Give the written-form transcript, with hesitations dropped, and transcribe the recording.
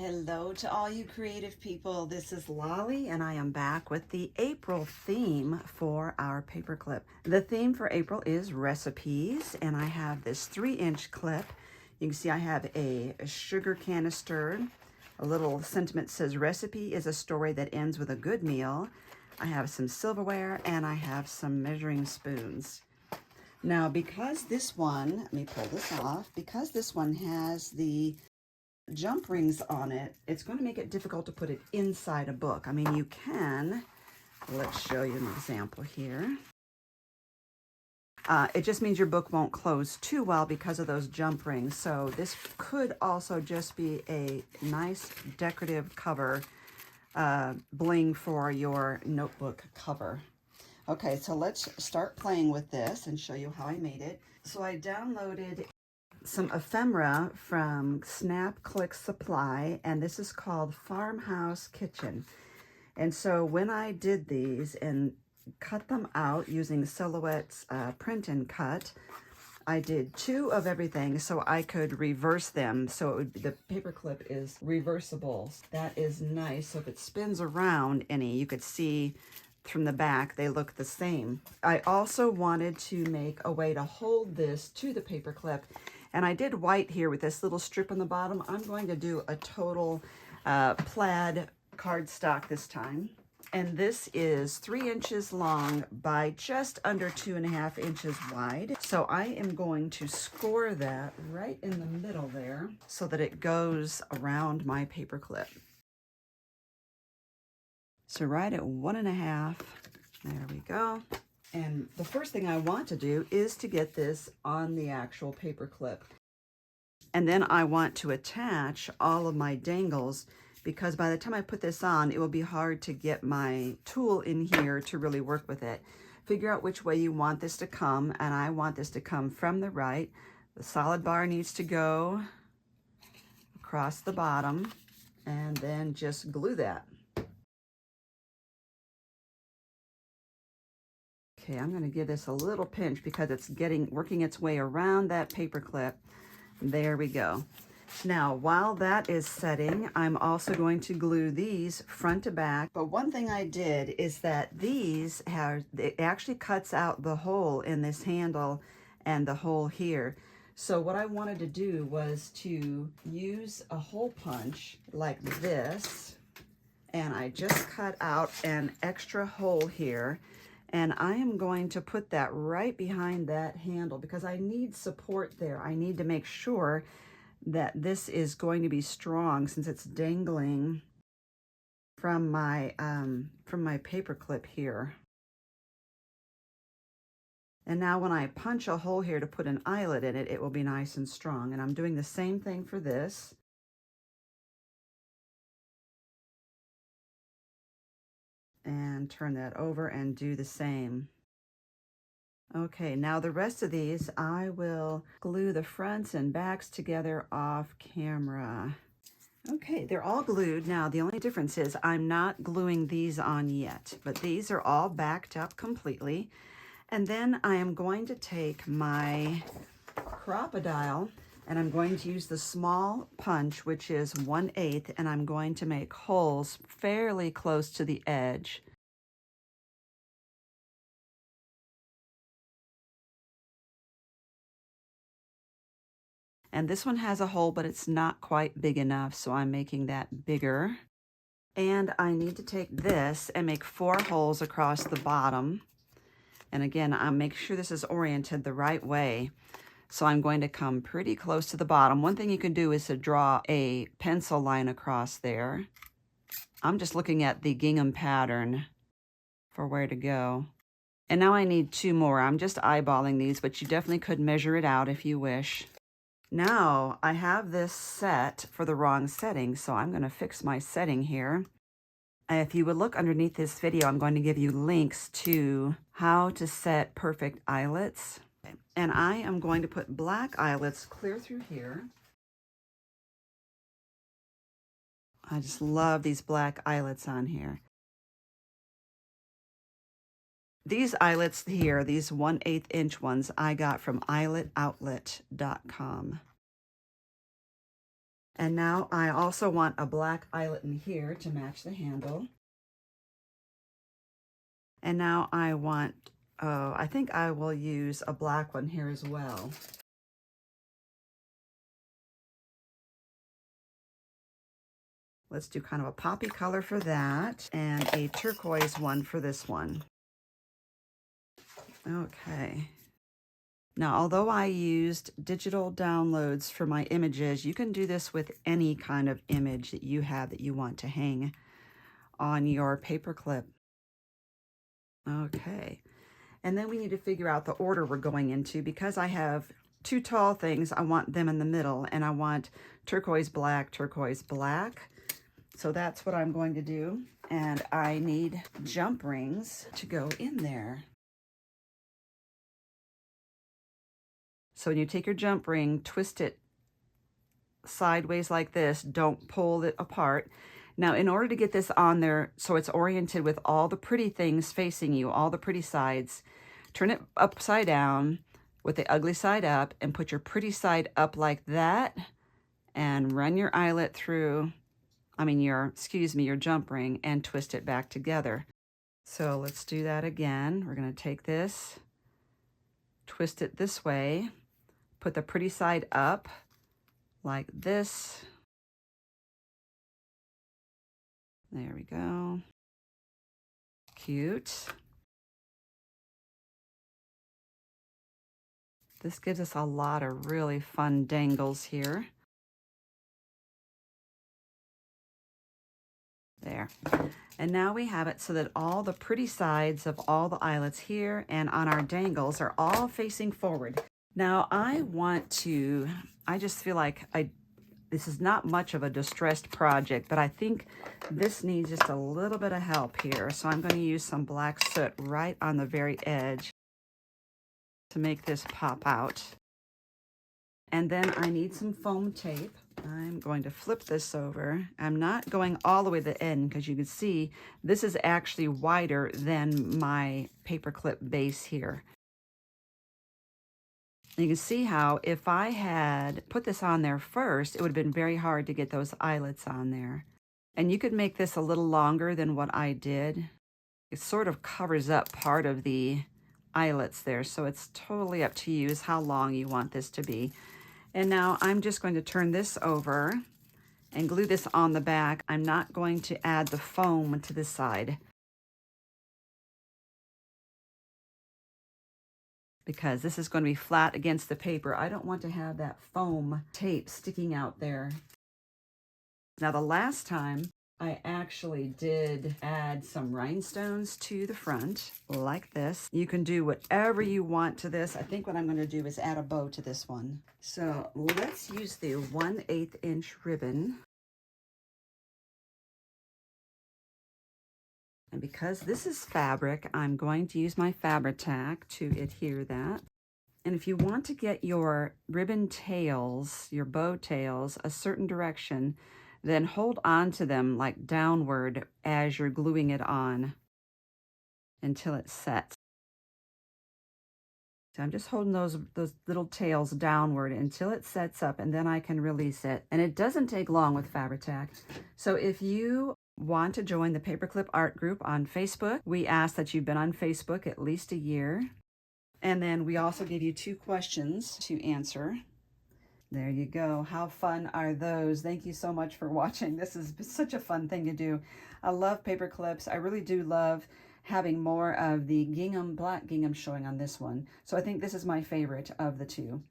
Hello to all you creative people. This is Lolly and I am back with the April theme for our paperclip. The theme for April is recipes, and I have this 3-inch clip. You can see I have a sugar canister. A little sentiment says, "Recipe is a story that ends with a good meal." I have some silverware and I have some measuring spoons. Now, because this one, let me pull this off, because this one has the jump rings on it, it's going to make it difficult to put it inside a book. I mean, you can. Let's show you an example here. It just means your book won't close too well because of those jump rings. So this could also just be a nice decorative cover, bling for your notebook cover. Okay, so let's start playing with this and show you how I made it. So I downloaded some ephemera from Snap Click Supply, and this is called Farmhouse Kitchen. And so when I did these and cut them out using Silhouette's print and cut, I did 2 of everything so I could reverse them. So it would be, the paperclip is reversible. That is nice. So if it spins around any, you could see from the back, they look the same. I also wanted to make a way to hold this to the paperclip, and I did white here with this little strip on the bottom. I'm going to do a total plaid cardstock this time. And this is 3 inches long by just under 2.5 inches wide. So I am going to score that right in the middle there so that it goes around my paperclip. So right at 1.5, there we go. And the first thing I want to do is to get this on the actual paper clip. And then I want to attach all of my dangles, because by the time I put this on, it will be hard to get my tool in here to really work with it. Figure out which way you want this to come, and I want this to come from the right. The solid bar needs to go across the bottom, and then just glue that. Okay, I'm going to give this a little pinch because it's working its way around that paper clip. There we go. Now, while that is setting, I'm also going to glue these front to back. But one thing I did is that it actually cuts out the hole in this handle and the hole here. So what I wanted to do was to use a hole punch like this, and I just cut out an extra hole here. And I am going to put that right behind that handle because I need support there. I need to make sure that this is going to be strong since it's dangling from my paper clip here. And now when I punch a hole here to put an eyelet in it, it will be nice and strong. And I'm doing the same thing for this. And turn that over and do the same. Okay, now the rest of these, I will glue the fronts and backs together off camera. Okay, they're all glued. Now, the only difference is I'm not gluing these on yet, but these are all backed up completely. And then I am going to take my Crop-a-dile, and I'm going to use the small punch, which is 1/8, and I'm going to make holes fairly close to the edge. And this one has a hole, but it's not quite big enough, so I'm making that bigger. And I need to take this and make 4 holes across the bottom. And again, I'll make sure this is oriented the right way. So I'm going to come pretty close to the bottom. One thing you can do is to draw a pencil line across there. I'm just looking at the gingham pattern for where to go. And now I need 2 more. I'm just eyeballing these, but you definitely could measure it out if you wish. Now I have this set for the wrong setting, so I'm going to fix my setting here. If you would look underneath this video, I'm going to give you links to how to set perfect eyelets. And I am going to put black eyelets clear through here. I just love these black eyelets on here. These eyelets here, these 1/8 inch ones, I got from eyeletoutlet.com. And now I also want a black eyelet in here to match the handle. And now I want, I think I will use a black one here as well. Let's do kind of a poppy color for that and a turquoise one for this one. Okay. Now, although I used digital downloads for my images, you can do this with any kind of image that you have that you want to hang on your paper clip. Okay. And then we need to figure out the order we're going into. Because I have two tall things, I want them in the middle, and I want turquoise, black, turquoise, black. So that's what I'm going to do. And I need jump rings to go in there. So when you take your jump ring, twist it sideways like this. Don't pull it apart. Now, in order to get this on there so it's oriented with all the pretty things facing you, all the pretty sides, turn it upside down with the ugly side up and put your pretty side up like that and run your eyelet through, your jump ring, and twist it back together. So let's do that again. We're going to take this, twist it this way, put the pretty side up like this. There we go. Cute. This gives us a lot of really fun dangles here. There. And now we have it so that all the pretty sides of all the eyelets here and on our dangles are all facing forward. Now I just feel like this is not much of a distressed project, but I think this needs just a little bit of help here. So I'm going to use some black soot right on the very edge to make this pop out. And then I need some foam tape. I'm going to flip this over. I'm not going all the way to the end because you can see this is actually wider than my paperclip base here. You can see how if I had put this on there first, it would have been very hard to get those eyelets on there. And you could make this a little longer than what I did. It sort of covers up part of the eyelets there, so it's totally up to you is how long you want this to be. And now I'm just going to turn this over and glue this on the back. I'm not going to add the foam to this side because this is going to be flat against the paper. I don't want to have that foam tape sticking out there. Now the last time I actually did add some rhinestones to the front like this. You can do whatever you want to this. I think what I'm going to do is add a bow to this one. So let's use the 1/8 inch ribbon. And because this is fabric, I'm going to use my Fabri-Tac to adhere that. And if you want to get your ribbon tails, your bow tails, a certain direction, then hold on to them like downward as you're gluing it on until it sets. So I'm just holding those little tails downward until it sets up, and then I can release it. And it doesn't take long with Fabri-Tac. So if you want to join the Paperclip Art Group on Facebook, we ask that you've been on Facebook at least a year. And then we also give you 2 questions to answer. There you go. How fun are those? Thank you so much for watching. This is such a fun thing to do. I love paper clips. I really do love having more of the gingham, black gingham showing on this one. So I think this is my favorite of the 2.